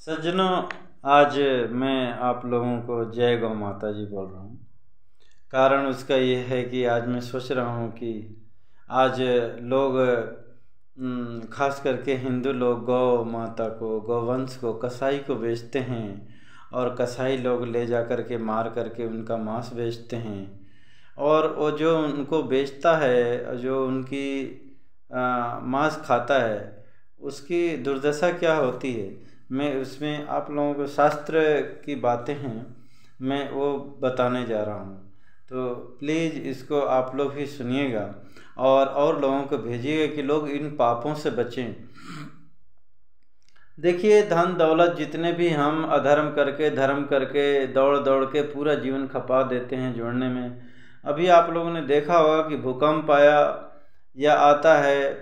सज्जनों, आज मैं आप लोगों को जय गौ माता जी बोल रहा हूँ। कारण उसका ये है कि आज मैं सोच रहा हूँ कि आज लोग खास करके हिंदू लोग गौ माता को, गौवंश को, कसाई को बेचते हैं और कसाई लोग ले जा कर के मार करके उनका मांस बेचते हैं। और वो जो उनको बेचता है, जो उनकी मांस खाता है, उसकी दुर्दशा क्या होती है, मैं उसमें आप लोगों को शास्त्र की बातें हैं, मैं वो बताने जा रहा हूँ। तो प्लीज़ इसको आप लोग भी सुनिएगा और लोगों को भेजिएगा कि लोग इन पापों से बचें। देखिए, धन दौलत जितने भी हम अधर्म करके धर्म करके दौड़ दौड़ के पूरा जीवन खपा देते हैं जोड़ने में। अभी आप लोगों ने देखा होगा कि भूकंप आया या आता है,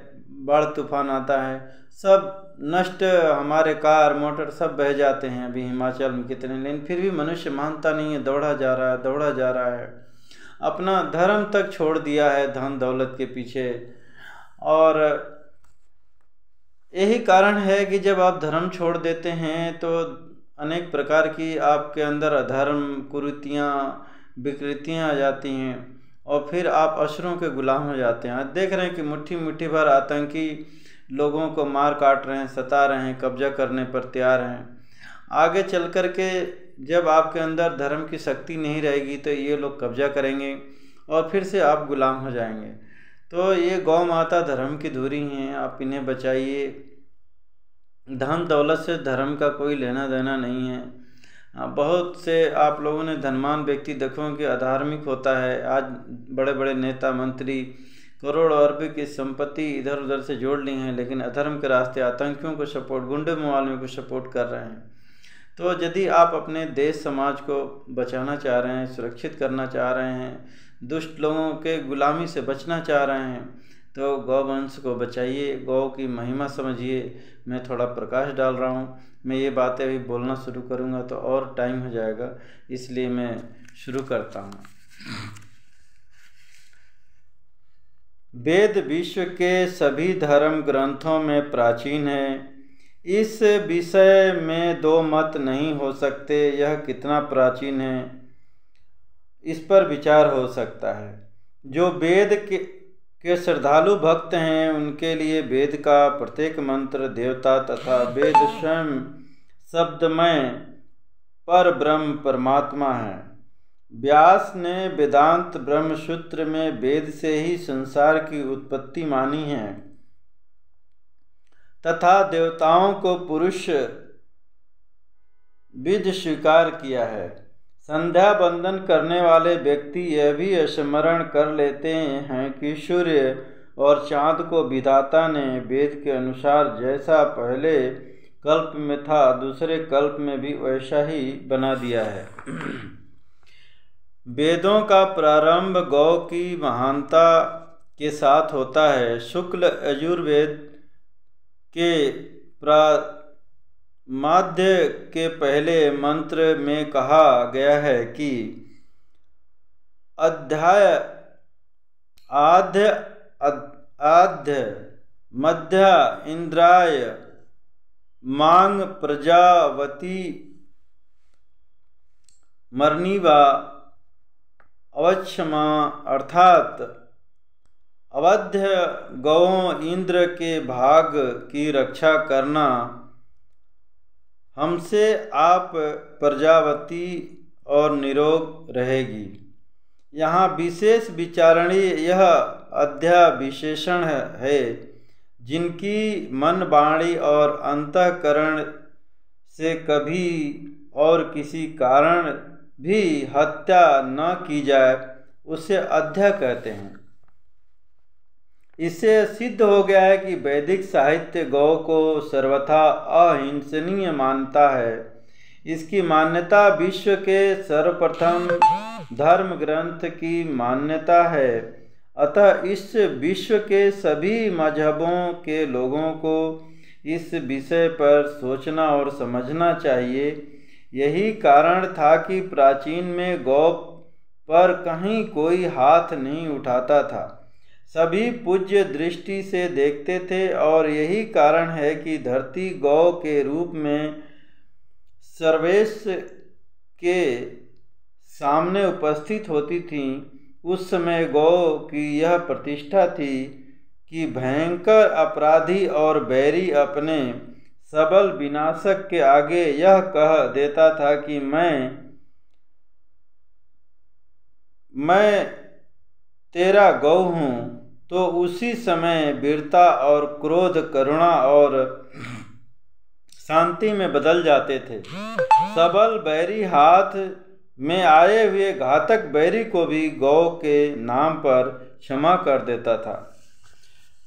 बाढ़ तूफान आता है, सब नष्ट, हमारे कार मोटर सब बह जाते हैं। अभी हिमाचल में कितने, लेकिन फिर भी मनुष्य मानता नहीं है, दौड़ा जा रहा है, दौड़ा जा रहा है, अपना धर्म तक छोड़ दिया है धन दौलत के पीछे। और यही कारण है कि जब आप धर्म छोड़ देते हैं तो अनेक प्रकार की आपके अंदर अधर्म, कुरीतियाँ, विकृतियाँ आ जाती हैं और फिर आप असुरों के गुलाम हो जाते हैं। आज देख रहे हैं कि मुट्ठी मुट्ठी भर आतंकी लोगों को मार काट रहे हैं, सता रहे हैं, कब्जा करने पर तैयार हैं। आगे चल कर के जब आपके अंदर धर्म की शक्ति नहीं रहेगी तो ये लोग कब्जा करेंगे और फिर से आप गुलाम हो जाएंगे। तो ये गौ माता धर्म की धुरी हैं, आप इन्हें बचाइए। धन दौलत से धर्म का कोई लेना देना नहीं है। बहुत से आप लोगों ने धनवान व्यक्ति देखो कि अधार्मिक होता है। आज बड़े बड़े नेता मंत्री करोड़ अरब की संपत्ति इधर उधर से जोड़ ली हैं, लेकिन अधर्म के रास्ते आतंकियों को सपोर्ट, गुंडे मवालियों को सपोर्ट कर रहे हैं। तो यदि आप अपने देश समाज को बचाना चाह रहे हैं, सुरक्षित करना चाह रहे हैं, दुष्ट लोगों के गुलामी से बचना चाह रहे हैं, तो गौवंश को बचाइए, गौ की महिमा समझिए। मैं थोड़ा प्रकाश डाल रहा हूँ, मैं ये बातें अभी बोलना शुरू करूँगा तो और टाइम हो जाएगा, इसलिए मैं शुरू करता हूँ। वेद विश्व के सभी धर्म ग्रंथों में प्राचीन है। इस विषय में दो मत नहीं हो सकते, यह कितना प्राचीन है इस पर विचार हो सकता है। जो वेद के श्रद्धालु भक्त हैं उनके लिए वेद का प्रत्येक मंत्र देवता तथा वेद स्वयं शब्दमय पर ब्रह्म परमात्मा है। व्यास ने वेदांत ब्रह्मसूत्र में वेद से ही संसार की उत्पत्ति मानी है तथा देवताओं को पुरुष विद स्वीकार किया है। संध्या बंदन करने वाले व्यक्ति यह भी स्मरण कर लेते हैं कि सूर्य और चाँद को विधाता ने वेद के अनुसार जैसा पहले कल्प में था, दूसरे कल्प में भी वैसा ही बना दिया है। वेदों का प्रारंभ गौ की महानता के साथ होता है। शुक्ल यजुर्वेद के माध्य के पहले मंत्र में कहा गया है कि आद्य मध्य इंद्राय मांग प्रजावती मरनीवा अवक्षमा, अर्थात अवध्य गौओं इंद्र के भाग की रक्षा करना, हमसे आप प्रजावती और निरोग रहेगी। यहाँ विशेष विचारणीय यह अध्याविशेषण है जिनकी मन, वाणी और अंतःकरण से कभी और किसी कारण भी हत्या न की जाए, उसे अध्या कहते हैं। इससे सिद्ध हो गया है कि वैदिक साहित्य गौ को सर्वथा अहिंसनीय मानता है। इसकी मान्यता विश्व के सर्वप्रथम धर्म ग्रंथ की मान्यता है। अतः इस विश्व के सभी मजहबों के लोगों को इस विषय पर सोचना और समझना चाहिए। यही कारण था कि प्राचीन में गौ पर कहीं कोई हाथ नहीं उठाता था, सभी पूज्य दृष्टि से देखते थे। और यही कारण है कि धरती गौ के रूप में सर्वेश के सामने उपस्थित होती थीं, उस समय गौ की यह प्रतिष्ठा थी कि भयंकर अपराधी और बैरी अपने सबल विनाशक के आगे यह कह देता था कि मैं तेरा गौ हूँ, तो उसी समय वीरता और क्रोध करुणा और शांति में बदल जाते थे। सबल बैरी हाथ में आए हुए घातक बैरी को भी गौ के नाम पर क्षमा कर देता था।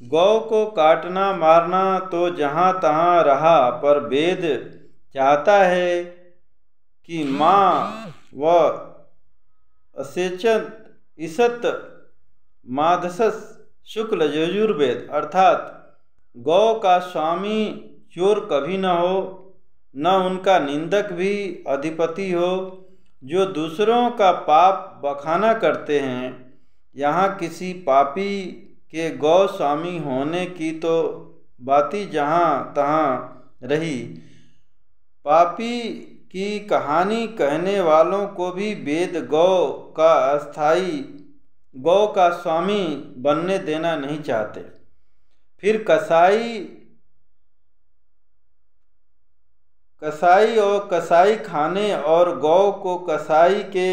गौ को काटना मारना तो जहाँ तहाँ रहा, पर वेद चाहता है कि माँ व असेचन ईसत माधसस शुक्ल यजुर्वेद अर्थात गौ का स्वामी चोर कभी न हो, न उनका निंदक भी अधिपति हो, जो दूसरों का पाप बखाना करते हैं। यहाँ किसी पापी के गौ स्वामी होने की तो बाती जहाँ तहाँ रही, पापी की कहानी कहने वालों को भी वेद गौ का स्वामी बनने देना नहीं चाहते। फिर कसाई और कसाई खाने और गौ को कसाई के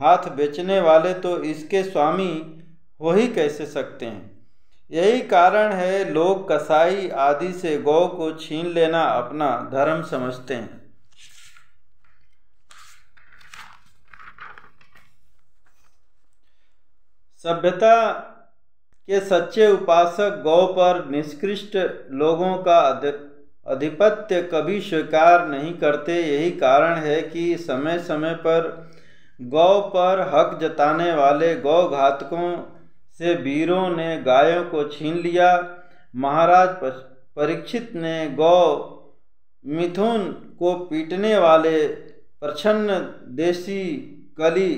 हाथ बेचने वाले तो इसके स्वामी हो ही कैसे सकते हैं। यही कारण है लोग कसाई आदि से गौ को छीन लेना अपना धर्म समझते हैं। सभ्यता के सच्चे उपासक गौ पर निष्कृष्ट लोगों का आधिपत्य कभी स्वीकार नहीं करते। यही कारण है कि समय समय पर गौ पर हक जताने वाले गौ घातकों से वीरों ने गायों को छीन लिया। महाराज परीक्षित ने गौ मिथुन को पीटने वाले प्रच्छन्न देशी कली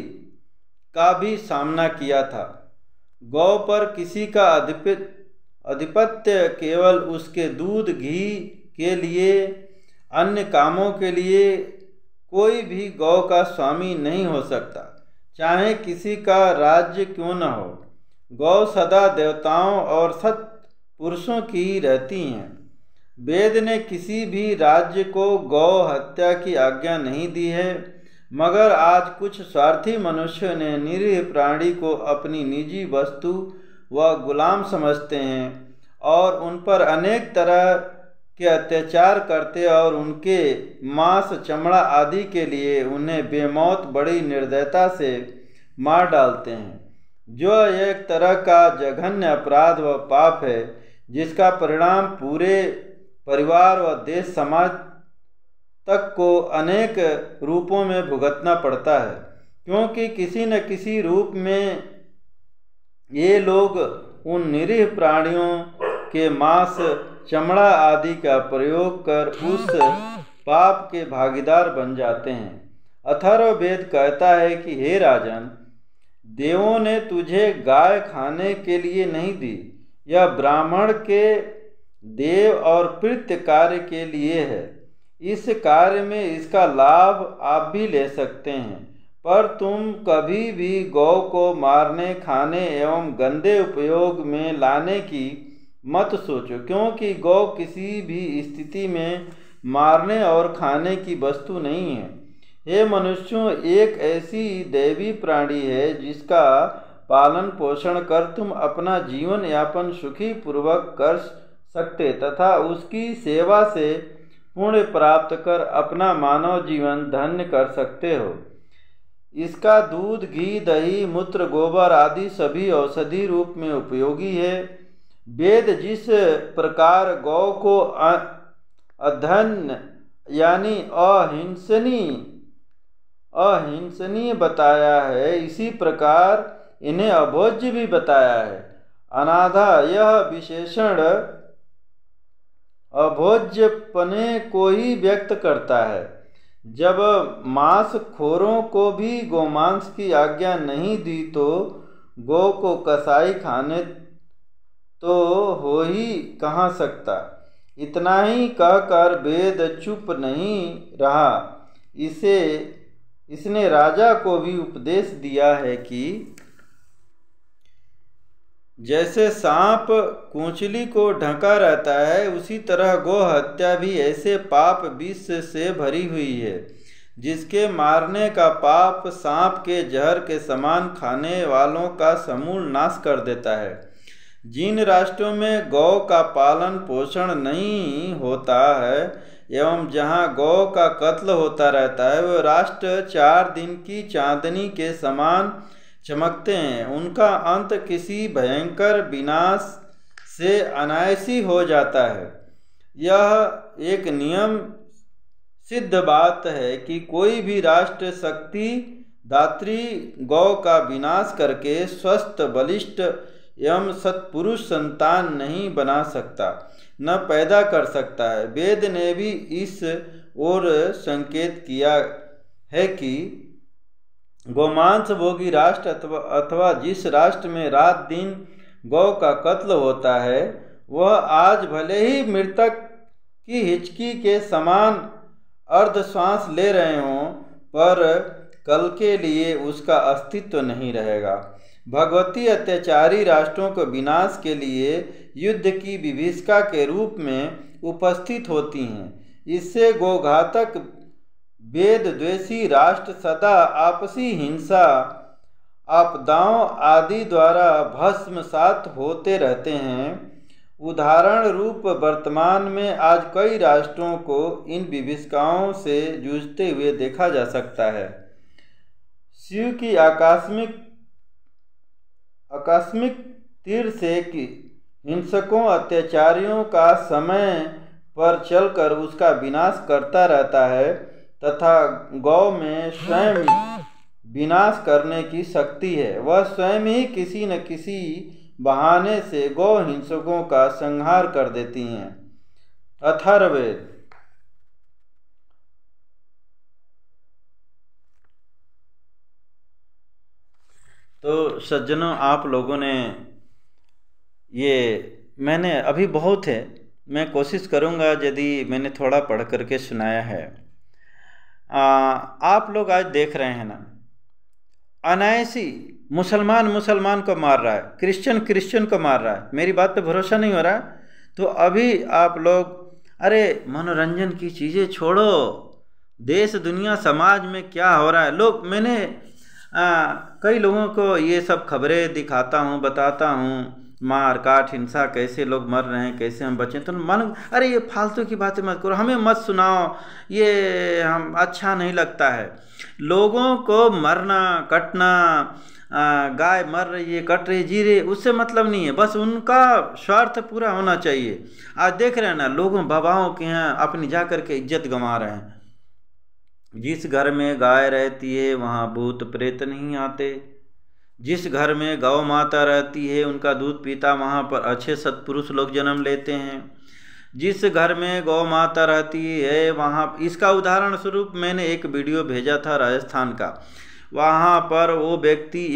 का भी सामना किया था। गौ पर किसी का आधिपत्य केवल उसके दूध घी के लिए, अन्य कामों के लिए कोई भी गौ का स्वामी नहीं हो सकता, चाहे किसी का राज्य क्यों न हो। गौ सदा देवताओं और सत पुरुषों की रहती हैं। वेद ने किसी भी राज्य को गौ हत्या की आज्ञा नहीं दी है, मगर आज कुछ स्वार्थी मनुष्य ने निरीह प्राणी को अपनी निजी वस्तु व गुलाम समझते हैं और उन पर अनेक तरह के अत्याचार करते और उनके मांस चमड़ा आदि के लिए उन्हें बेमौत बड़ी निर्दयता से मार डालते हैं, जो एक तरह का जघन्य अपराध व पाप है, जिसका परिणाम पूरे परिवार व देश समाज तक को अनेक रूपों में भुगतना पड़ता है, क्योंकि किसी न किसी रूप में ये लोग उन निरीह प्राणियों के मांस चमड़ा आदि का प्रयोग कर उस पाप के भागीदार बन जाते हैं। अथर्ववेद कहता है कि हे राजन, देवों ने तुझे गाय खाने के लिए नहीं दी, यह ब्राह्मण के देव और प्रीत्य कार्य के लिए है। इस कार्य में इसका लाभ आप भी ले सकते हैं, पर तुम कभी भी गौ को मारने, खाने एवं गंदे उपयोग में लाने की मत सोचो, क्योंकि गौ किसी भी स्थिति में मारने और खाने की वस्तु नहीं है। हे मनुष्यों, एक ऐसी दैवी प्राणी है जिसका पालन पोषण कर तुम अपना जीवन यापन सुखी पूर्वक कर सकते तथा उसकी सेवा से पुण्य प्राप्त कर अपना मानव जीवन धन्य कर सकते हो। इसका दूध, घी, दही, मूत्र, गोबर आदि सभी औषधि रूप में उपयोगी है। वेद जिस प्रकार गौ को अधन्य यानी अहिंसनीय बताया है, इसी प्रकार इन्हें अभोज्य भी बताया है। अनाधा यह विशेषण अभोज्यपने को ही व्यक्त करता है। जब मांस खोरों को भी गोमांस की आज्ञा नहीं दी, तो गौ को कसाई खाने तो हो ही कहाँ सकता। इतना ही कहकर वेद चुप नहीं रहा। इसने राजा को भी उपदेश दिया है कि जैसे सांप पूंछली को ढका रहता है, उसी तरह गौ हत्या भी ऐसे पाप विष से भरी हुई है जिसके मारने का पाप सांप के जहर के समान खाने वालों का समूल नाश कर देता है। जिन राष्ट्रों में गौ का पालन पोषण नहीं होता है एवं जहाँ गौ का कत्ल होता रहता है, वह राष्ट्र 4 दिन की चांदनी के समान चमकते हैं। उनका अंत किसी भयंकर विनाश से अनायासी हो जाता है। यह एक नियम सिद्ध बात है कि कोई भी राष्ट्र शक्ति दात्री गौ का विनाश करके स्वस्थ बलिष्ठ एवं सत्पुरुष संतान नहीं बना सकता, न पैदा कर सकता है। वेद ने भी इस ओर संकेत किया है कि गोमांस भोगी राष्ट्र अथवा जिस राष्ट्र में रात दिन गौ का कत्ल होता है, वह आज भले ही मृतक की हिचकी के समान अर्ध श्वास ले रहे हों, पर कल के लिए उसका अस्तित्व नहीं रहेगा। भगवती अत्याचारी राष्ट्रों को विनाश के लिए युद्ध की विभीषिका के रूप में उपस्थित होती हैं। इससे गोघातक वेद द्वेषी राष्ट्र सदा आपसी हिंसा आपदाओं आदि द्वारा भस्मसात होते रहते हैं। उदाहरण रूप वर्तमान में आज कई राष्ट्रों को इन विभीषिकाओं से जूझते हुए देखा जा सकता है। शिव की आकस्मिक तीर से कि हिंसकों अत्याचारियों का समय पर चलकर उसका विनाश करता रहता है, तथा गौ में स्वयं विनाश करने की शक्ति है। वह स्वयं ही किसी न किसी बहाने से गौ हिंसकों का संहार कर देती हैं। अथर्ववेद। तो सज्जनों, आप लोगों ने मैंने अभी बहुत है, मैं कोशिश करूंगा यदि मैंने थोड़ा पढ़ करके सुनाया है। आप लोग आज देख रहे हैं ना, अनायासी मुसलमान को मार रहा है, क्रिश्चियन को मार रहा है। मेरी बात पे भरोसा नहीं हो रहा, तो अभी आप लोग अरे मनोरंजन की चीज़ें छोड़ो, देश दुनिया समाज में क्या हो रहा है। मैंने कई लोगों को ये सब खबरें दिखाता हूँ, बताता हूँ, मार काट हिंसा कैसे लोग मर रहे हैं, कैसे हम बचें। तो अरे ये फालतू की बातें मत करो, हमें मत सुनाओ, ये हम अच्छा नहीं लगता है। लोगों को मरना कटना, गाय मर रही है, कट रही, जी रही, उससे मतलब नहीं है, बस उनका स्वार्थ पूरा होना चाहिए। आज देख रहे हैं ना, लोगों बाबाओं के यहाँ अपनी जा कर के इज्जत गंवा रहे हैं। जिस घर में गाय रहती है वहाँ भूत प्रेत नहीं आते। जिस घर में गौ माता रहती है उनका दूध पीता वहाँ पर अच्छे सत्पुरुष लोग जन्म लेते हैं। जिस घर में गौ माता रहती है वहाँ, इसका उदाहरण स्वरूप मैंने एक वीडियो भेजा था राजस्थान का। वहाँ पर वो व्यक्ति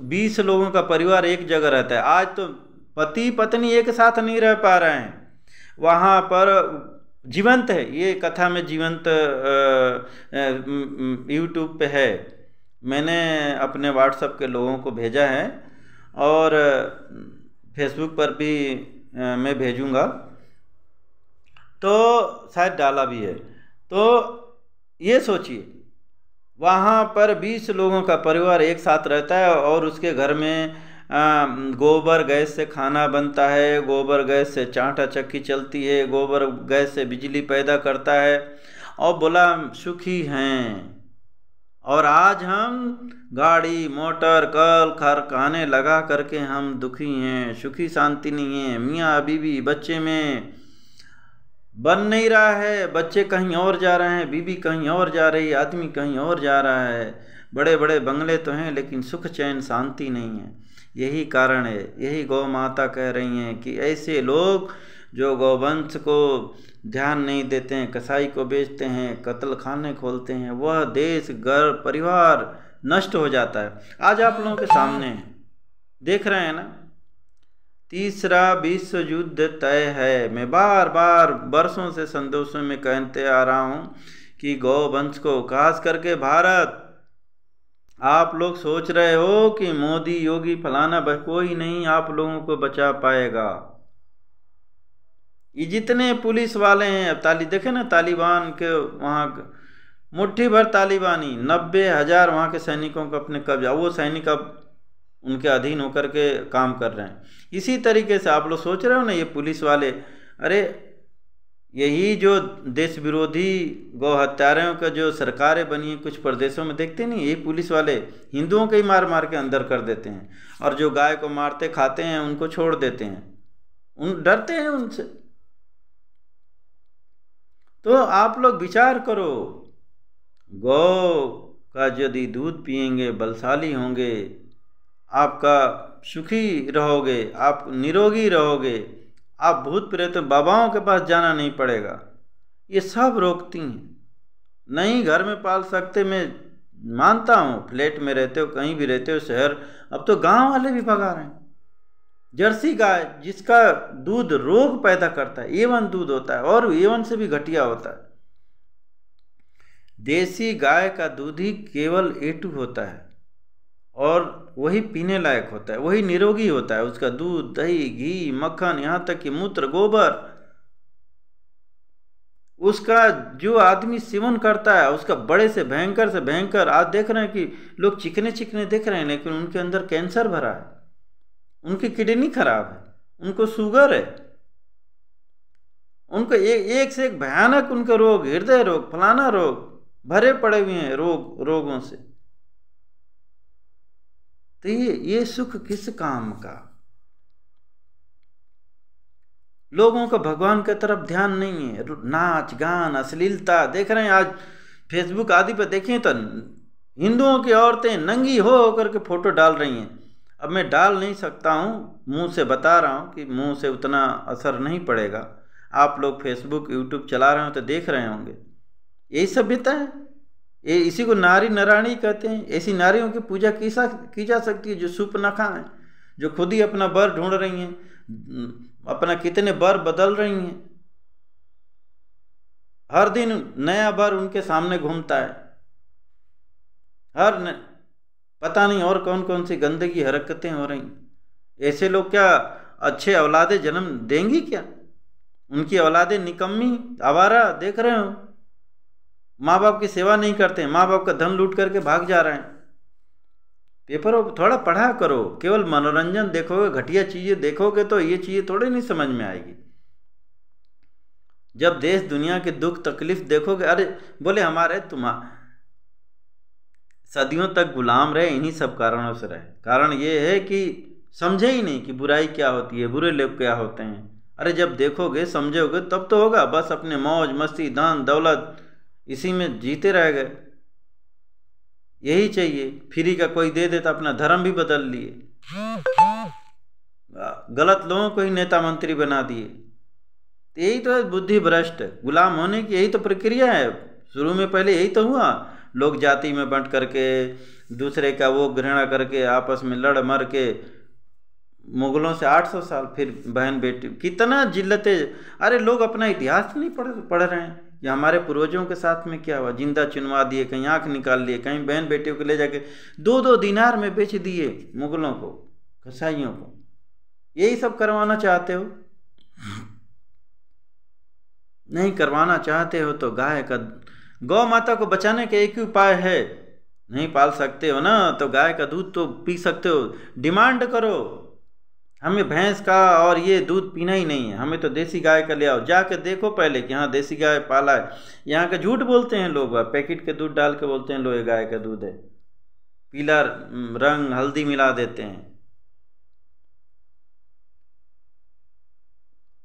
20 लोगों का परिवार एक जगह रहता है। आज तो पति पत्नी एक साथ नहीं रह पा रहे हैं। वहाँ पर जीवंत है, ये कथा में जीवंत यूट्यूब पे है। मैंने अपने व्हाट्सएप के लोगों को भेजा है और फेसबुक पर भी मैं भेजूंगा, तो शायद डाला भी है। तो ये सोचिए, वहाँ पर 20 लोगों का परिवार एक साथ रहता है और उसके घर में गोबर गैस से खाना बनता है, गोबर गैस से चांटा चक्की चलती है, गोबर गैस से बिजली पैदा करता है और बोला सुखी हैं। और आज हम गाड़ी मोटर कल कारखाने लगा करके हम दुखी हैं, सुखी शांति नहीं है। मियाँ बीवी बच्चे में बन नहीं रहा है, बच्चे कहीं और जा रहे हैं, बीवी कहीं और जा रही है, आदमी कहीं और जा रहा है। बड़े बड़े बंगले तो हैं लेकिन सुख चैन शांति नहीं है। यही कारण है, यही गौ माता कह रही हैं कि ऐसे लोग जो गौवंश को ध्यान नहीं देते हैं, कसाई को बेचते हैं, कत्ल खाने खोलते हैं, वह देश घर परिवार नष्ट हो जाता है। आज आप लोगों के सामने देख रहे हैं ना, तीसरा विश्व युद्ध तय है। मैं बार बार वर्षों से संदेशों में कहते आ रहा हूँ कि गौवंश को, खास करके भारत। आप लोग सोच रहे हो कि मोदी योगी फलाना, कोई नहीं आप लोगों को बचा पाएगा। ये जितने पुलिस वाले हैं, अब देखे ना तालिबान के वहाँ मुट्ठी भर तालिबानी, 90,000 वहाँ के सैनिकों को अपने कब्जा, वो सैनिक अब उनके अधीन होकर के काम कर रहे हैं। इसी तरीके से आप लोग सोच रहे हो ना ये पुलिस वाले, अरे यही जो देश विरोधी गौ हत्यारों का जो सरकारें बनी हैं कुछ प्रदेशों में, देखते नहीं, यही पुलिस वाले हिंदुओं को ही मार मार के अंदर कर देते हैं, और जो गाय को मारते खाते हैं उनको छोड़ देते हैं, डरते हैं उनसे। तो आप लोग विचार करो, गौ का यदि दूध पिएंगे बलशाली होंगे, आपका सुखी रहोगे, आप निरोगी रहोगे, आप भूत प्रेत बाबाओं के पास जाना नहीं पड़ेगा। ये सब रोकती हैं। नहीं घर में पाल सकते, मैं मानता हूँ, फ्लैट में रहते हो, कहीं भी रहते हो, शहर, अब तो गांव वाले भी भगा रहे हैं। जर्सी गाय जिसका दूध रोग पैदा करता है, A1 दूध होता है, और A1 से भी घटिया होता है। देसी गाय का दूध ही केवल A2 होता है, और वही पीने लायक होता है, वही निरोगी होता है। उसका दूध, दही, घी, मक्खन, यहाँ तक कि मूत्र, गोबर, उसका जो आदमी सेवन करता है, उसका बड़े से भयंकर, आज देख रहे हैं कि लोग चिकने चिकने देख रहे हैं, लेकिन उनके अंदर कैंसर भरा है, उनकी किडनी खराब है, उनको शुगर है, उनको एक से एक भयानक उनके रोग, हृदय रोग, फलाना रोग भरे पड़े हुए हैं रोगों से। तो ये सुख किस काम का? लोगों का भगवान की तरफ ध्यान नहीं है, नाच गान, अश्लीलता देख रहे हैं। आज फेसबुक आदि पर देखें तो हिंदुओं की औरतें नंगी हो करके फोटो डाल रही हैं। अब मैं डाल नहीं सकता हूँ, मुंह से बता रहा हूँ कि मुंह से उतना असर नहीं पड़ेगा। आप लोग फेसबुक यूट्यूब चला रहे हो तो देख रहे होंगे। यही सभ्यता है, ये इसी को नारी नराणी कहते हैं। ऐसी नारियों की पूजा की जा सकती है जो सूर्पनखा हैं, जो खुद ही अपना वर ढूंढ रही हैं, अपना कितने वर बदल रही हैं, हर दिन नया वर उनके सामने घूमता है, पता नहीं और कौन कौन सी गंदगी हरकतें हो रही। ऐसे लोग क्या अच्छे औलादे जन्म देंगी क्या? उनकी औलादे निकम्मी आवारा, देख रहे हो, माँ बाप की सेवा नहीं करते हैं, माँ बाप का धन लूट करके भाग जा रहे हैं। पेपर थोड़ा पढ़ा करो, केवल मनोरंजन देखोगे, घटिया चीज़ें देखोगे तो ये चीज़ें थोड़ी नहीं समझ में आएगी। जब देश दुनिया के दुख तकलीफ देखोगे, अरे बोले हमारे सदियों तक गुलाम रहे इन्हीं सब कारणों से रहे। कारण ये है कि समझे ही नहीं कि बुराई क्या होती है, बुरे लोग क्या होते हैं। अरे जब देखोगे समझोगे तब तो होगा। बस अपने मौज मस्ती धन दौलत इसी में जीते रह गए। यही चाहिए, फ्री का कोई दे देता, अपना धर्म भी बदल लिए, गलत लोगों को ही नेता मंत्री बना दिए। तो यही तो है बुद्धि भ्रष्ट, गुलाम होने की यही तो प्रक्रिया है। शुरू में पहले यही तो हुआ, लोग जाति में बंट करके दूसरे का वो घृणा करके आपस में लड़ मर के, मुगलों से 800 साल, फिर बहन बेटी कितना जिल्लतें। अरे लोग अपना इतिहास नहीं पढ़ रहे हैं, या हमारे पूर्वजों के साथ में क्या हुआ। जिंदा चुनवा दिए, कहीं आँख निकाल लिए, कहीं बहन बेटियों को ले जाके 2-2 दिनार में बेच दिए मुगलों को, कसाईयों को। यही सब करवाना चाहते हो? नहीं करवाना चाहते हो तो गौ माता को बचाने का एक ही उपाय है। नहीं पाल सकते हो ना, तो गाय का दूध तो पी सकते हो। डिमांड करो, हमें भैंस का और ये दूध पीना ही नहीं है, हमें तो देसी गाय का ले आओ। जाके देखो पहले कि हाँ देसी गाय पाला है। यहाँ के झूठ बोलते हैं लोग, पैकेट के दूध डाल के बोलते हैं लो ये गाय का दूध है, पीला रंग हल्दी मिला देते हैं।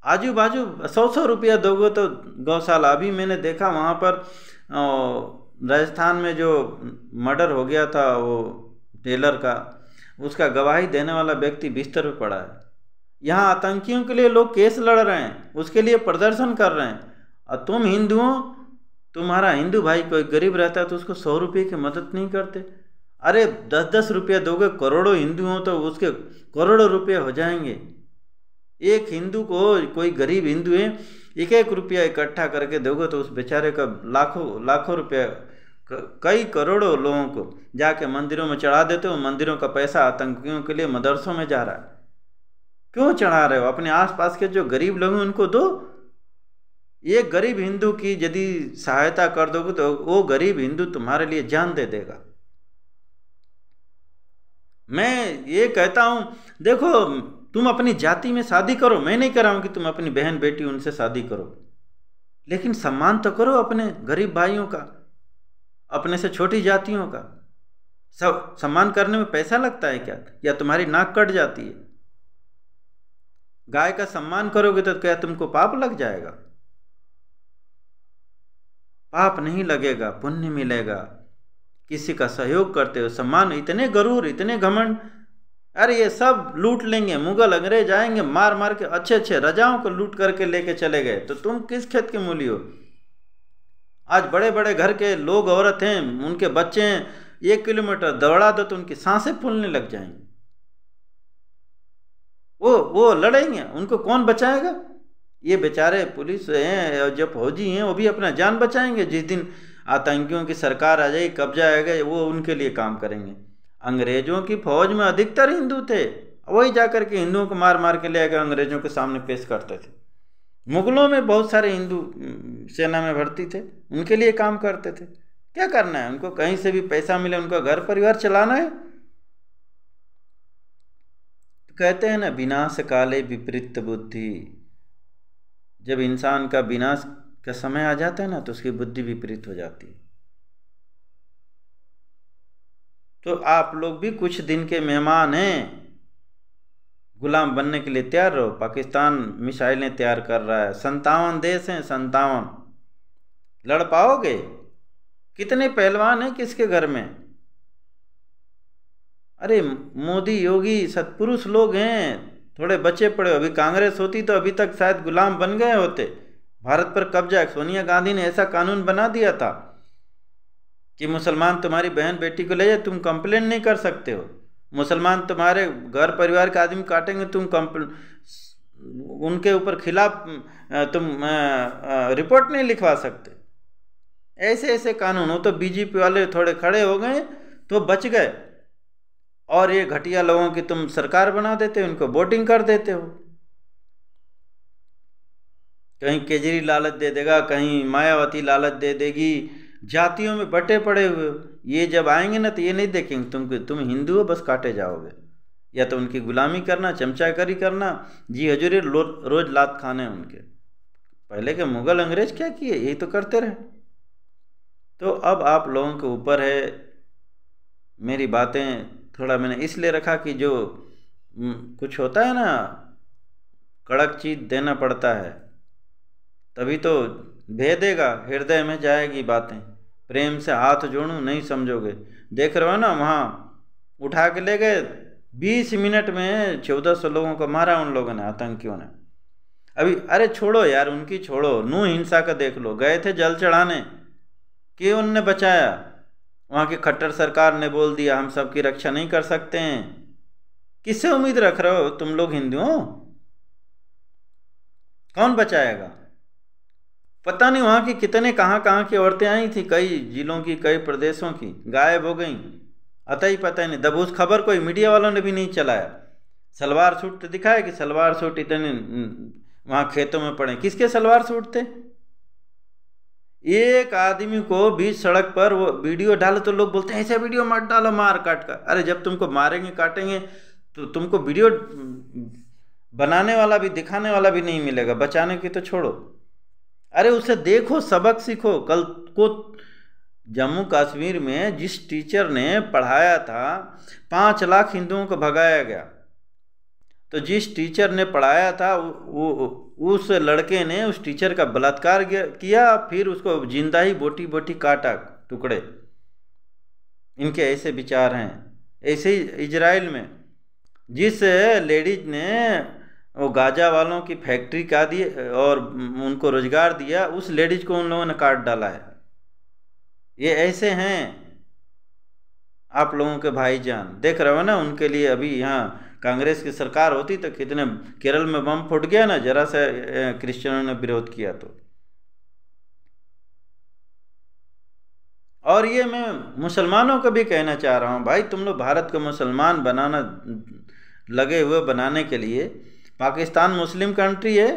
आजू बाजू 100-100 रुपया दोगे तो गौशाला। अभी मैंने देखा वहाँ पर राजस्थान में जो मर्डर हो गया था वो टेलर का, उसका गवाही देने वाला व्यक्ति बिस्तर पे पड़ा है। यहाँ आतंकियों के लिए लोग केस लड़ रहे हैं, उसके लिए प्रदर्शन कर रहे हैं, और तुम हिंदुओं, तुम्हारा हिंदू भाई कोई गरीब रहता है तो उसको 100 रुपये की मदद नहीं करते। अरे 10-10 रुपया दोगे, करोड़ों हिंदू हों तो उसके करोड़ों रुपये हो जाएंगे। एक हिंदू को, कोई गरीब हिंदू है, एक एक रुपया इकट्ठा करके दोगे तो उस बेचारे का लाखों लाखों रुपया, कई करोड़ों लोगों को जाके मंदिरों में चढ़ा देते हो। मंदिरों का पैसा आतंकियों के लिए मदरसों में जा रहा है। क्यों चढ़ा रहे हो? अपने आसपास के जो गरीब लोग हैं उनको दो। एक गरीब हिंदू की यदि सहायता कर दोगे तो वो गरीब हिंदू तुम्हारे लिए जान दे देगा। मैं ये कहता हूं, देखो तुम अपनी जाति में शादी करो, मैं नहीं कह रहा हूं कि तुम अपनी बहन बेटी उनसे शादी करो, लेकिन सम्मान तो करो अपने गरीब भाइयों का, अपने से छोटी जातियों का। सब सम्मान करने में पैसा लगता है क्या? या तुम्हारी नाक कट जाती है? गाय का सम्मान करोगे तो क्या तुमको पाप लग जाएगा? पाप नहीं लगेगा, पुण्य मिलेगा। किसी का सहयोग करते हो, सम्मान। इतने गरूर, इतने घमंड, अरे ये सब लूट लेंगे, मुगल अंग्रेज आएंगे मार मार के, अच्छे अच्छे राजाओं को लूट करके लेके चले गए, तो तुम किस खेत के मूली हो? आज बड़े बड़े घर के लोग औरत हैं, उनके बच्चे हैं, 1 किलोमीटर दौड़ा दो तो उनकी सांसें फूलने लग जाएंगी। वो लड़ेंगे, उनको कौन बचाएगा? ये बेचारे पुलिस हैं और जो फौजी हैं वो भी अपना जान बचाएंगे। जिस दिन आतंकियों की सरकार आ जाएगी, कब्जा आएगा, वो उनके लिए काम करेंगे। अंग्रेजों की फौज में अधिकतर हिंदू थे, वही जाकर के हिंदुओं को मार मार के ले आकर अंग्रेजों के सामने पेश करते थे। मुगलों में बहुत सारे हिंदू सेना में भर्ती थे, उनके लिए काम करते थे। क्या करना है उनको? कहीं से भी पैसा मिले, उनका घर परिवार चलाना है। तो कहते हैं ना, विनाश काले विपरीत बुद्धि। जब इंसान का विनाश का समय आ जाता है ना, तो उसकी बुद्धि विपरीत हो जाती है। तो आप लोग भी कुछ दिन के मेहमान हैं, गुलाम बनने के लिए तैयार रहो। पाकिस्तान मिसाइलें तैयार कर रहा है, 57 देश हैं, 57। लड़ पाओगे? कितने पहलवान हैं किसके घर में? अरे मोदी योगी सत्पुरुष लोग हैं, थोड़े बचे पड़े। अभी कांग्रेस होती तो अभी तक शायद गुलाम बन गए होते। भारत पर कब्जा, सोनिया गांधी ने ऐसा कानून बना दिया था कि मुसलमान तुम्हारी बहन बेटी को ले जाए, तुम कंप्लेन नहीं कर सकते हो। मुसलमान तुम्हारे घर परिवार के आदमी काटेंगे, तुम उनके ऊपर खिलाफ तुम रिपोर्ट नहीं लिखवा सकते। ऐसे ऐसे कानून हो। तो बीजेपी वाले थोड़े खड़े हो गए तो बच गए, और ये घटिया लोगों की तुम सरकार बना देते हो, उनको वोटिंग कर देते हो। कहीं केजरी लालच दे देगा, कहीं मायावती लालच दे देगी। जातियों में बटे पड़े हुए। ये जब आएंगे ना तो ये नहीं देखेंगे तुम हिंदू हो, बस काटे जाओगे। या तो उनकी गुलामी करना, चमचागिरी करना, जी हजूरी, रोज लात खाने उनके। पहले के मुगल अंग्रेज क्या किए? यही तो करते रहे। तो अब आप लोगों के ऊपर है। मेरी बातें थोड़ा मैंने इसलिए रखा कि जो कुछ होता है ना, कड़क चीज़ देना पड़ता है, तभी तो भेदेगा, हृदय में जाएगी बातें। प्रेम से हाथ जोड़ूं, नहीं समझोगे। देख रहे हो ना, वहाँ उठा के ले गए, 20 मिनट में 1400 लोगों को मारा उन लोगों ने, आतंकियों ने। अभी अरे छोड़ो यार, उनकी छोड़ो, नूह हिंसा का देख लो। गए थे जल चढ़ाने, कि उनने बचाया? वहाँ की खट्टर सरकार ने बोल दिया हम सबकी रक्षा नहीं कर सकते हैं। किससे उम्मीद रख रहे हो तुम लोग हिंदुओं? कौन बचाएगा? पता नहीं वहाँ की कितने कहाँ की औरतें आई थी, कई जिलों की, कई प्रदेशों की, गायब हो गई। अतः ही पता ही नहीं। दब उस खबर कोई मीडिया वालों ने भी नहीं चलाया। सलवार सूट तो दिखाया कि सलवार सूट इतने वहाँ खेतों में पड़े। किसके सलवार सूट थे? एक आदमी को बीच सड़क पर वो वीडियो डालो तो लोग बोलते हैं ऐसा वीडियो मत डालो, मार काट का। अरे जब तुमको मारेंगे काटेंगे तो तुमको वीडियो बनाने वाला भी, दिखाने वाला भी नहीं मिलेगा, बचाने की तो छोड़ो। अरे उसे देखो, सबक सीखो। कल को जम्मू कश्मीर में जिस टीचर ने पढ़ाया था, 5 लाख हिंदुओं को भगाया गया। तो जिस टीचर ने पढ़ाया था उस लड़के ने उस टीचर का बलात्कार किया, फिर उसको जिंदा ही बोटी बोटी काटा टुकड़े। इनके ऐसे विचार हैं। ऐसे ही इजराइल में जिस लेडीज ने वो गाजा वालों की फैक्ट्री का दी और उनको रोजगार दिया, उस लेडीज को उन लोगों ने काट डाला है। ये ऐसे हैं आप लोगों के भाईजान। देख रहे हो ना, उनके लिए अभी यहाँ कांग्रेस की सरकार होती तो कितने केरल में बम फूट गया ना, जरा से क्रिश्चियनों ने विरोध किया तो। और ये मैं मुसलमानों को भी कहना चाह रहा हूँ, भाई तुम लोग भारत को मुसलमान बनाना लगे हुए बनाने के लिए, पाकिस्तान मुस्लिम कंट्री है,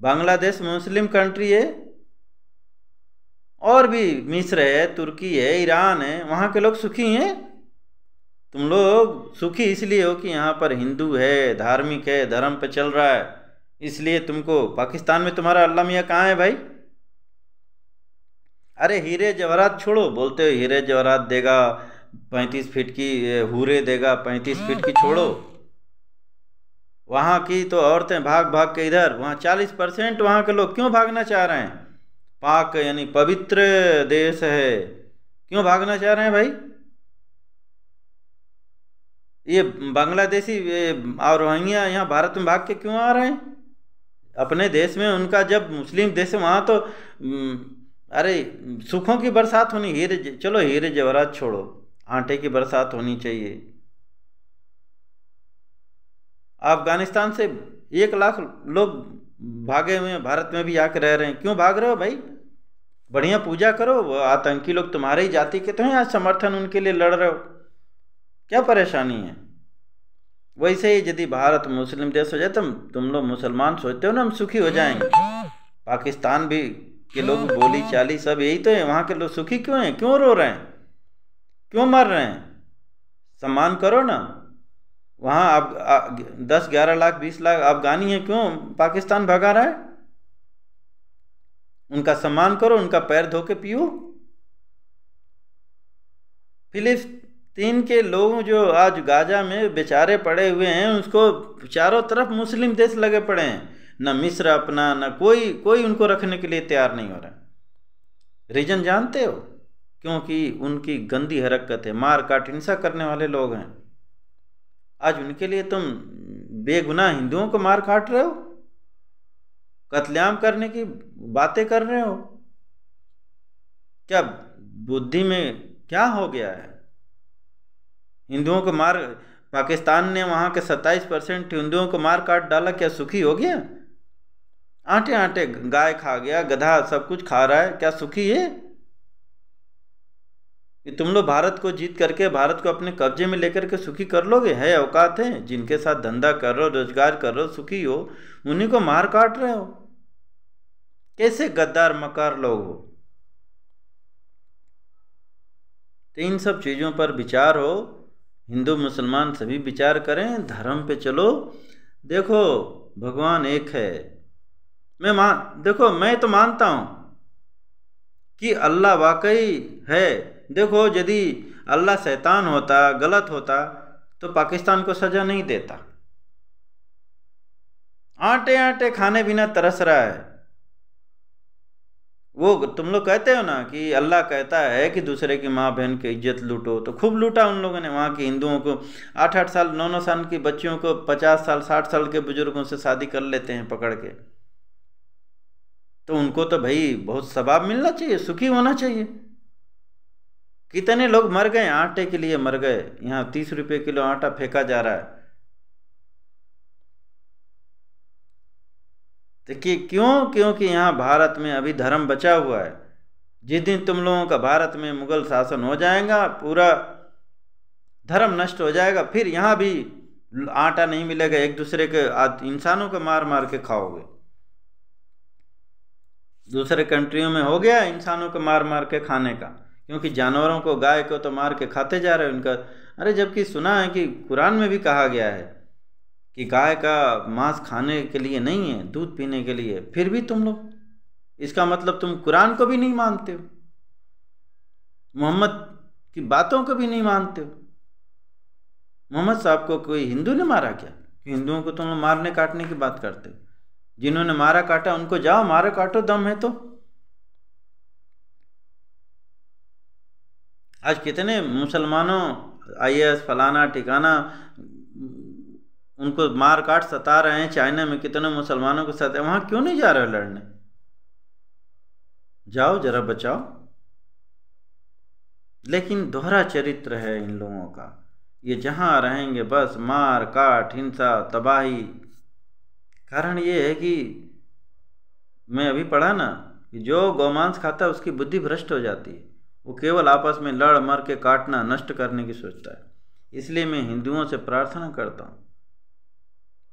बांग्लादेश मुस्लिम कंट्री है, और भी मिस्र है, तुर्की है, ईरान है, वहाँ के लोग सुखी हैं। तुम लोग सुखी इसलिए हो कि यहाँ पर हिंदू है, धार्मिक है, धर्म पे चल रहा है, इसलिए तुमको। पाकिस्तान में तुम्हारा अल्लाह मियाँ कहाँ है भाई? अरे हीरे जवाहरात छोड़ो, बोलते हो हीरे जवाहरात देगा 35 फीट की, हूरे देगा 35 फीट की, छोड़ो। वहाँ की तो औरतें भाग भाग के इधर, वहाँ 40% वहाँ के लोग क्यों भागना चाह रहे हैं? पाक यानी पवित्र देश है, क्यों भागना चाह रहे हैं भाई? ये बांग्लादेशी और रोहिंग्या यहाँ भारत में भाग के क्यों आ रहे हैं? अपने देश में उनका जब मुस्लिम देश है वहाँ तो अरे सुखों की बरसात होनी, हीरे, चलो हीरे जवाहरात छोड़ो, आटे की बरसात होनी चाहिए। अफगानिस्तान से 1 लाख लोग भागे हुए हैं, भारत में भी आके रह रहे हैं, क्यों भाग रहे हो भाई? बढ़िया पूजा करो, वो आतंकी लोग तुम्हारी जाति के तो हैं, आज समर्थन उनके लिए लड़ रहे हो, क्या परेशानी है? वैसे ही यदि भारत मुस्लिम देश हो जाए तो तुम लोग मुसलमान सोचते हो ना हम सुखी हो जाएंगे। पाकिस्तान भी के लोग बोली चाली सब यही तो है, वहाँ के लोग सुखी क्यों हैं? क्यों रो रहे हैं? क्यों मर रहे हैं? सम्मान करो ना। वहाँ आप 10-11 लाख 20 लाख अफगानी है, क्यों पाकिस्तान भगा रहा है? उनका सम्मान करो, उनका पैर धो के पियो। फिलिस्तीन के लोग जो आज गाजा में बेचारे पड़े हुए हैं, उसको चारों तरफ मुस्लिम देश लगे पड़े हैं, न मिस्र अपना, न कोई उनको रखने के लिए तैयार नहीं हो रहा। रीजन जानते हो? क्योंकि उनकी गंदी हरकत है, मार काट हिंसा करने वाले लोग हैं। आज उनके लिए तुम बेगुनाह हिंदुओं को मार काट रहे हो, कत्लेआम करने की बातें कर रहे हो। क्या बुद्धि में क्या हो गया है? हिंदुओं को मार, पाकिस्तान ने वहाँ के 27% हिंदुओं को मार काट डाला, क्या सुखी हो गया? आटे आटे गाय खा गया, गधा सब कुछ खा रहा है, क्या सुखी है? कि तुम लोग भारत को जीत करके भारत को अपने कब्जे में लेकर के सुखी कर लोगे? है औकात है? जिनके साथ धंधा कर रहे हो, रोजगार कर रहे हो, सुखी हो, उन्हीं को मार काट रहे हो। कैसे गद्दार मकार लोग हो? तो इन सब चीज़ों पर विचार हो, हिंदू मुसलमान सभी विचार करें, धर्म पे चलो। देखो भगवान एक है, देखो मैं तो मानता हूँ कि अल्लाह वाकई है। देखो यदि अल्लाह शैतान होता, गलत होता, तो पाकिस्तान को सजा नहीं देता। आटे आटे खाने बिना तरस रहा है। वो तुम लोग कहते हो ना कि अल्लाह कहता है कि दूसरे की माँ बहन की इज्जत लूटो, तो खूब लूटा उन लोगों ने। वहाँ के हिंदुओं को 8-8 साल 9-9 साल की बच्चियों को 50 साल 60 साल के बुजुर्गों से शादी कर लेते हैं पकड़ के। तो उनको तो भाई बहुत सवाब मिलना चाहिए, सुखी होना चाहिए। कितने लोग मर गए, आटे के लिए मर गए। यहाँ 30 रुपये किलो आटा फेंका जा रहा है। तो क्यों? क्योंकि यहाँ भारत में अभी धर्म बचा हुआ है। जिस दिन तुम लोगों का भारत में मुगल शासन हो जाएगा, पूरा धर्म नष्ट हो जाएगा, फिर यहाँ भी आटा नहीं मिलेगा, एक दूसरे के इंसानों को मार मार के खाओगे। दूसरे कंट्रियों में हो गया इंसानों को मार मार के खाने का, क्योंकि जानवरों को, गाय को तो मार के खाते जा रहे हैं उनका। अरे जबकि सुना है कि कुरान में भी कहा गया है कि गाय का मांस खाने के लिए नहीं है, दूध पीने के लिए, फिर भी तुम लोग, इसका मतलब तुम कुरान को भी नहीं मानते हो, मोहम्मद की बातों को भी नहीं मानते हो। मोहम्मद साहब को कोई हिंदू ने मारा क्या? हिंदुओं को तुम लोग मारने काटने की बात करते हो। जिन्होंने मारा काटा उनको जाओ मारो काटो, दम है तो। आज कितने मुसलमानों IAS फलाना ठिकाना उनको मार काट सता रहे हैं। चाइना में कितने मुसलमानों को सता, वहाँ क्यों नहीं जा रहे लड़ने? जाओ जरा बचाओ। लेकिन दोहरा चरित्र है इन लोगों का। ये जहाँ रहेंगे बस मार काट हिंसा तबाही। कारण ये है कि मैं अभी पढ़ा ना कि जो गौमांस खाता है उसकी बुद्धि भ्रष्ट हो जाती है, वो केवल आपस में लड़ मर के काटना नष्ट करने की सोचता है। इसलिए मैं हिंदुओं से प्रार्थना करता हूँ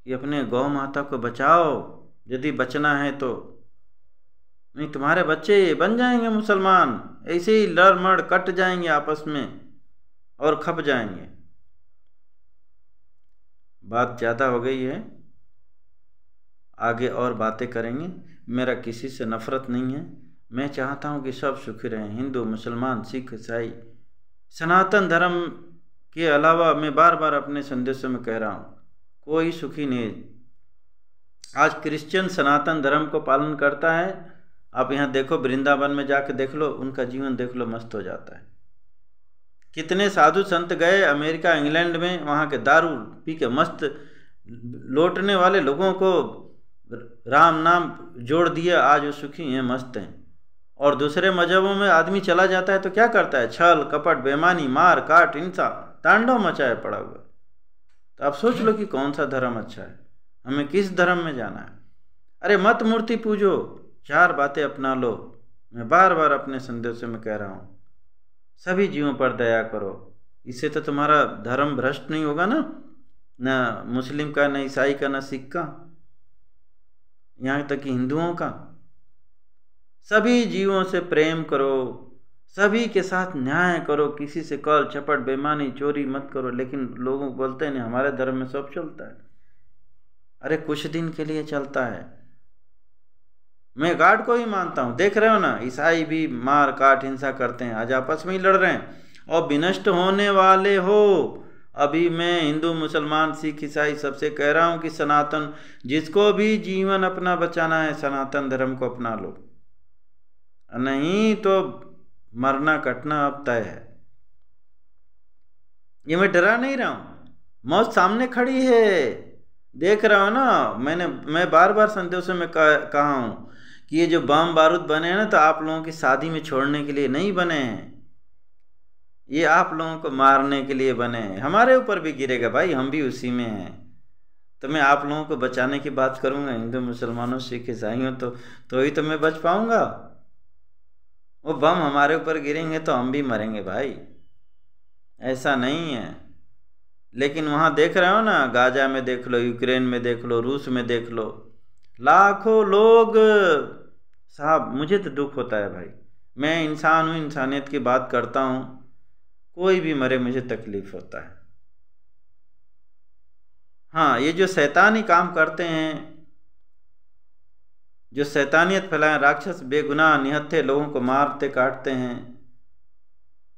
कि अपने गौ माता को बचाओ, यदि बचना है तो। नहीं तुम्हारे बच्चे बन जाएंगे मुसलमान, ऐसे ही लड़ मड़ कट जाएंगे आपस में और खप जाएंगे। बात ज़्यादा हो गई है, आगे और बातें करेंगे। मेरा किसी से नफरत नहीं है, मैं चाहता हूँ कि सब सुखी रहें, हिंदू मुसलमान सिख ईसाई। सनातन धर्म के अलावा मैं बार बार अपने संदेशों में कह रहा हूँ कोई सुखी नहीं। आज क्रिश्चियन सनातन धर्म को पालन करता है, आप यहाँ देखो वृंदावन में जाके देख लो, उनका जीवन देख लो, मस्त हो जाता है। कितने साधु संत गए अमेरिका इंग्लैंड में, वहाँ के दारू पी के मस्त लौटने वाले लोगों को राम नाम जोड़ दिया, आज वो सुखी हैं मस्त हैं। और दूसरे मजहबों में आदमी चला जाता है तो क्या करता है, छल कपट बेईमानी मार काट हिंसा तांडव मचाए पड़ा हुआ। तो आप सोच लो कि कौन सा धर्म अच्छा है, हमें किस धर्म में जाना है। अरे मत मूर्ति पूजो, 4 बातें अपना लो। मैं बार बार अपने संदेशों में कह रहा हूँ सभी जीवों पर दया करो, इससे तो तुम्हारा धर्म भ्रष्ट नहीं होगा ना मुस्लिम का, ना ईसाई का, ना सिख का, यहाँ तक कि हिंदुओं का। सभी जीवों से प्रेम करो, सभी के साथ न्याय करो, किसी से कल चपट बेईमानी चोरी मत करो। लेकिन लोगों को बोलते हैं नहीं हमारे धर्म में सब चलता है। अरे कुछ दिन के लिए चलता है। मैं गॉड को ही मानता हूँ, देख रहे हो ना, ईसाई भी मार काट हिंसा करते हैं, आज आपस में ही लड़ रहे हैं और विनष्ट होने वाले हो। अभी मैं हिंदू मुसलमान सिख ईसाई सबसे कह रहा हूँ कि सनातन, जिसको भी जीवन अपना बचाना है सनातन धर्म को अपना लो, नहीं तो मरना कटना अब तय है। ये मैं डरा नहीं रहा हूँ, मौत सामने खड़ी है, देख रहा हूँ ना। मैं बार बार संदेशों में कहा हूँ कि ये जो बम बारूद बने हैं ना, तो आप लोगों की शादी में छोड़ने के लिए नहीं बने हैं, ये आप लोगों को मारने के लिए बने हैं। हमारे ऊपर भी गिरेगा भाई, हम भी उसी में हैं। तो मैं आप लोगों को बचाने की बात करूँगा, हिंदू मुसलमानों सिख ईसाइयों, तो ही तो मैं बच पाऊँगा। वो बम हमारे ऊपर गिरेंगे तो हम भी मरेंगे भाई, ऐसा नहीं है। लेकिन वहाँ देख रहे हो ना, गाजा में देख लो, यूक्रेन में देख लो, रूस में देख लो, लाखों लोग। साहब मुझे तो दुख होता है भाई, मैं इंसान हूँ, इंसानियत की बात करता हूँ, कोई भी मरे मुझे तकलीफ होता है। हाँ, ये जो शैतानी काम करते हैं, जो शैतानियत फैलाएं, राक्षस बेगुनाह निहत्थे लोगों को मारते काटते हैं।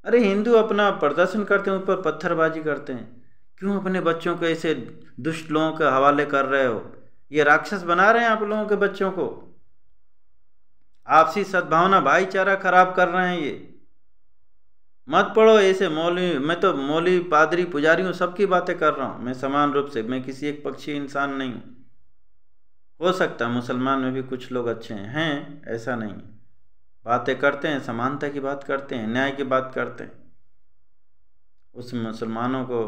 अरे हिंदू अपना प्रदर्शन करते हैं, ऊपर पत्थरबाजी करते हैं। क्यों अपने बच्चों को ऐसे दुष्ट लोगों के हवाले कर रहे हो? ये राक्षस बना रहे हैं आप लोगों के बच्चों को, आपसी सद्भावना भाईचारा खराब कर रहे हैं। ये मत पढ़ो ऐसे मौलवी, मैं तो मौलवी पादरी पुजारियों सबकी बातें कर रहा हूँ, मैं समान रूप से, मैं किसी एक पक्षी इंसान नहीं हूँ। हो सकता है मुसलमान में भी कुछ लोग अच्छे हैं, ऐसा नहीं, बातें करते हैं, समानता की बात करते हैं, न्याय की बात करते हैं। उस मुसलमानों को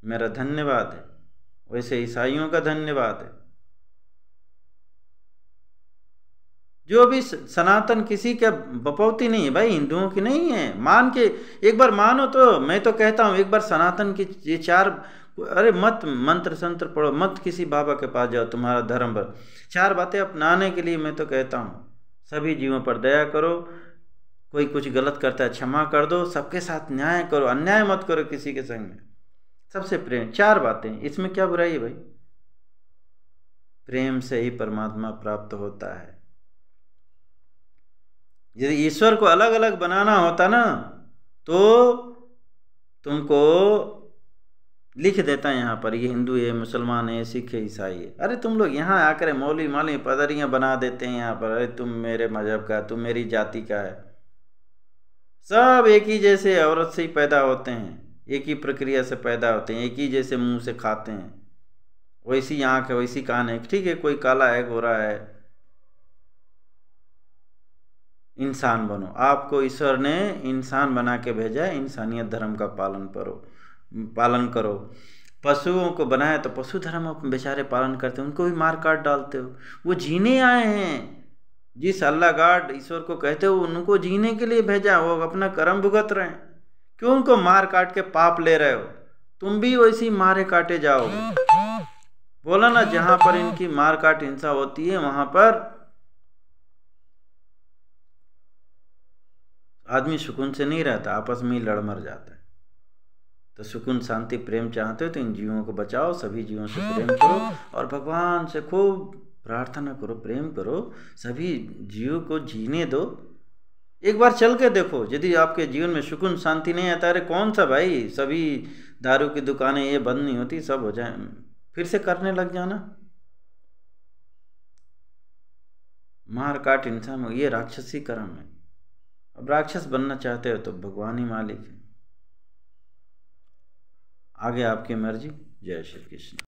मेरा धन्यवाद है, वैसे ईसाइयों का धन्यवाद है। जो भी सनातन किसी का बपौती नहीं है भाई, हिंदुओं की नहीं है, मान के एक बार मानो। तो मैं तो कहता हूँ एक बार सनातन की ये 4, अरे मत मंत्र संत्र पढ़ो, मत किसी बाबा के पास जाओ, तुम्हारा धर्म पर 4 बातें अपनाने के लिए मैं तो कहता हूँ सभी जीवों पर दया करो, कोई कुछ गलत करता है क्षमा कर दो, सबके साथ न्याय करो, अन्याय मत करो किसी के संग में, सबसे प्रेम। 4 बातें, इसमें क्या बुराई है भाई? प्रेम से ही परमात्मा प्राप्त होता है। यदि ईश्वर को अलग अलग बनाना होता ना, तो तुमको लिख देता है यहाँ पर, ये हिंदू है, मुसलमान है, सिख है, ईसाई है। अरे तुम लोग यहाँ आकर मौलवी माली पदरियाँ बना देते हैं यहाँ पर, अरे तुम मेरे मजहब का, तुम मेरी जाति का है। सब एक ही जैसे औरत से ही पैदा होते हैं, एक ही प्रक्रिया से पैदा होते हैं, एक ही जैसे मुंह से खाते हैं, वैसी आँख है, वैसी कान है। ठीक है, कोई काला है, गोरा है, इंसान बनो। आपको ईश्वर ने इंसान बना के भेजा है, इंसानियत धर्म का पालन करो। पालन करो। पशुओं को बनाया तो पशु धर्म बेचारे पालन करते हैं, उनको भी मार काट डालते हो। वो जीने आए हैं, जिस अल्लाह गॉड ईश्वर को कहते हो उनको जीने के लिए भेजा, वो अपना कर्म भुगत रहे हैं, क्यों उनको मार काट के पाप ले रहे हो? तुम भी वैसी मारे काटे जाओगे। बोला ना, जहां पर इनकी मार काट हिंसा होती है वहां पर आदमी सुकून से नहीं रहता, आपस में ही लड़ मर जाता है। तो सुकून, शांति, प्रेम चाहते हो तो इन जीवों को बचाओ, सभी जीवों से प्रेम करो और भगवान से खूब प्रार्थना करो, प्रेम करो, सभी जीवों को जीने दो। एक बार चल के देखो, यदि आपके जीवन में सुकून शांति नहीं आता, अरे कौन सा भाई, सभी दारू की दुकानें ये बंद नहीं होती, सब हो जाए, फिर से करने लग जाना। मार काट हिंसा में ये राक्षसी कर्म है। अब राक्षस बनना चाहते हो तो भगवान ही मालिक है, आगे आपकी मर्जी। जय श्री कृष्ण।